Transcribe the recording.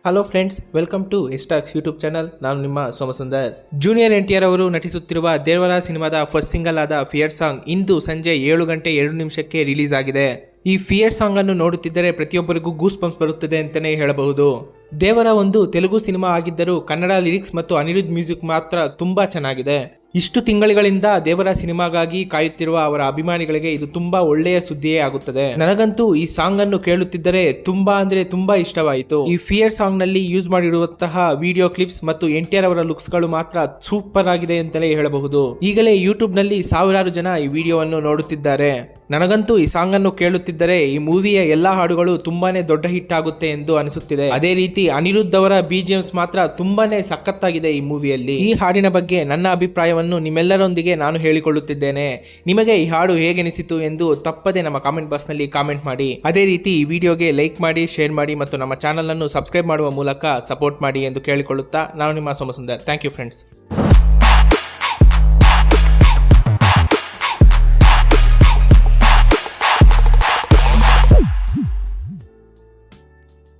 Hello friends, welcome to ಎಸ್ಟಾಕ್ಸ್ YouTube channel. ನಾನು ನಿಮ್ಮ ಸೋಮಸುಂದರ್. ಜೂನಿಯರ್ ಎನ್ಟಿಆರ್ ಅವರು ನಟಿಸುತ್ತಿರುವ ದೇವರ ಸಿನಿಮಾದ ಫಸ್ಟ್ ಸಿಂಗಲ್ ಆದ ಫಿಯರ್ ಸಾಂಗ್ ಇಂದು ಸಂಜೆ 7:02 ರಿಲೀಸ್ ಆಗಿದೆ. ಈ ಫಿಯರ್ ಸಾಂಗ್ ಅನ್ನು ನೋಡುತ್ತಿದ್ದರೆ ಪ್ರತಿಯೊಬ್ಬರಿಗೂ ಗೂಸ್ ಬಂಪ್ಸ್ ಬರುತ್ತದೆ ಅಂತಲೇ ಹೇಳಬಹುದು. ದೇವರ ಒಂದು ತೆಲುಗು ಸಿನಿಮಾ ಆಗಿದ್ದರೂ ಕನ್ನಡ ಲಿರಿಕ್ಸ್ ಮತ್ತು ಅನಿರುದ್ಧ್ ಮ್ಯೂಸಿಕ್ ಮಾತ್ರ ತುಂಬಾ ಚೆನ್ನಾಗಿದೆ. ಇಷ್ಟು ತಿಂಗಳಿಂದ ದೇವರ ಸಿನಿಮಾಗಾಗಿ ಕಾಯುತ್ತಿರುವ ಅವರ ಅಭಿಮಾನಿಗಳಿಗೆ ಇದು ತುಂಬಾ ಒಳ್ಳೆಯ ಸುದ್ದಿಯೇ ಆಗುತ್ತದೆ. ನನಗಂತೂ ಈ ಸಾಂಗ್ ಅನ್ನು ಕೇಳುತ್ತಿದ್ದರೆ ತುಂಬಾ ಇಷ್ಟವಾಯಿತು. ಈ ಫಿಯರ್ ಸಾಂಗ್ ನಲ್ಲಿ ಯೂಸ್ ಮಾಡಿರುವಂತಹ ವಿಡಿಯೋ ಕ್ಲಿಪ್ಸ್ ಮತ್ತು ಎನ್ಟಿಆರ್ ಅವರ ಲುಕ್ಸ್ ಗಳು ಮಾತ್ರ ಸೂಪರ್ ಆಗಿದೆ ಅಂತಲೇ ಹೇಳಬಹುದು. ಈಗಲೇ ಯೂಟ್ಯೂಬ್ ನಲ್ಲಿ ಸಾವಿರಾರು ಜನ ಈ ವಿಡಿಯೋವನ್ನು ನೋಡುತ್ತಿದ್ದಾರೆ. ನನಗಂತೂ ಈ ಸಾಂಗ್ ಅನ್ನು ಕೇಳುತ್ತಿದ್ದರೆ ಈ ಮೂವಿಯ ಎಲ್ಲಾ ಹಾಡುಗಳು ತುಂಬಾನೇ ದೊಡ್ಡ ಹಿಟ್ ಆಗುತ್ತೆ ಎಂದು ಅನಿಸುತ್ತಿದೆ. ಅದೇ ರೀತಿ ಅನಿರುದ್ಧ್ ಅವರ ಬಿಜಿಎಂಸ್ ಮಾತ್ರ ತುಂಬಾನೇ ಸಖತ್ತಾಗಿದೆ ಈ ಮೂವಿಯಲ್ಲಿ. ಈ ಹಾಡಿನ ಬಗ್ಗೆ ನನ್ನ ಅಭಿಪ್ರಾಯವನ್ನು ನಿಮ್ಮೆಲ್ಲರೊಂದಿಗೆ ನಾನು ಹೇಳಿಕೊಳ್ಳುತ್ತಿದ್ದೇನೆ. ನಿಮಗೆ ಈ ಹಾಡು ಹೇಗೆನಿಸಿತು ಎಂದು ತಪ್ಪದೆ ನಮ್ಮ ಕಾಮೆಂಟ್ ಬಾಕ್ಸ್ ನಲ್ಲಿ ಕಾಮೆಂಟ್ ಮಾಡಿ. ಅದೇ ರೀತಿ ಈ ವಿಡಿಯೋಗೆ ಲೈಕ್ ಮಾಡಿ, ಶೇರ್ ಮಾಡಿ ಮತ್ತು ನಮ್ಮ ಚಾನಲ್ ಅನ್ನು ಸಬ್ಸ್ಕ್ರೈಬ್ ಮಾಡುವ ಮೂಲಕ ಸಪೋರ್ಟ್ ಮಾಡಿ ಎಂದು ಕೇಳಿಕೊಳ್ಳುತ್ತಾ ನಾನು ನಿಮ್ಮ ಸೋಮಸುಂದರ್. Thank you friends.